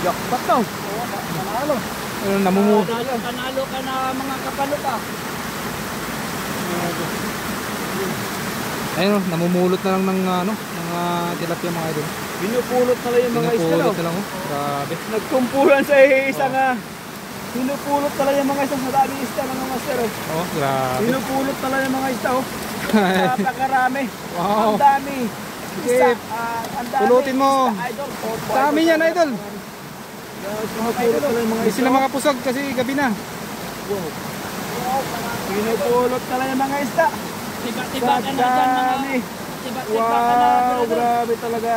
Jackpot daw. Oo, panalo. Panalo ka na mga kapalot ah. Ayun, namumulot na lang ng mga tilapia mga idol. Pinupulot na lang yung mga isda. Pinupulot na lang oh. Grabe. Nagkumpulan sa isang pinupulot na lang yung mga isang madaming isda ng mga master. Oh, grabe. Pinupulot na lang yung mga isda oh. Napakarami. Wow. Ang dami. Sige, pulutin mo. Idol. Dami yan idol. Pinupulot na lang yung mga Hindi isda. sila makapusog kasi gabi na. Pinupulot na lang yung mga isda. Tiba-tiba ka na dyan mga... Tiba-tiba ka na. Wow, grabe talaga.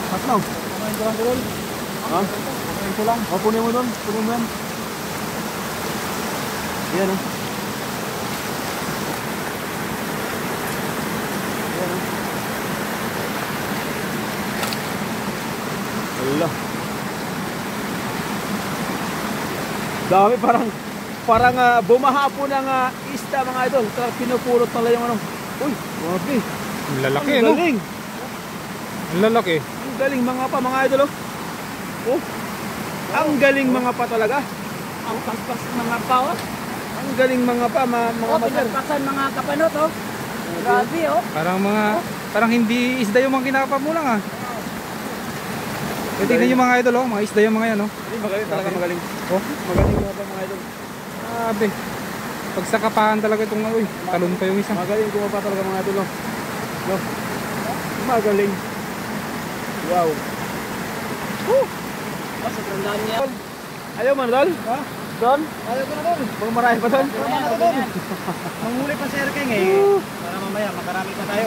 Patlaw. Kumain ko lang doon. Ha? Kumain ko lang. O, punin mo doon. Punin mo yan. Yan o. Yan o. Wala. Dami parang bumaha po ng isda mga idol. Pinupulot pala yung ano. Uy, grabe. Ang lalaki Ang no? galing. Ang lalaki. Ang galing mga idol oh. Oh. Ang galing mga pa talaga. Ang paspas mga pawa. Ang galing mga Oh, master. pinagpasan mga kapanot oh. Grabe oh. Parang hindi isda yung mga kinakapa mo lang ah. Kaya tignan yung mga idol oh, mga isda yung mga yan oh. Magaling talaga, magaling. Oh, Magaling mga idol. grabe. Pag sa kapahan talaga itong uy, talon pa yung isa. Magaling kumapa talaga mga idol oh. No. Magaling. Wow. Oh, sobrang dami niya. Ayaw man dol? Ha? Don? Ayaw ko na doon. Bang marami pa don? Manghuli pa si Erking eh. Para mamaya makarami pa tayo.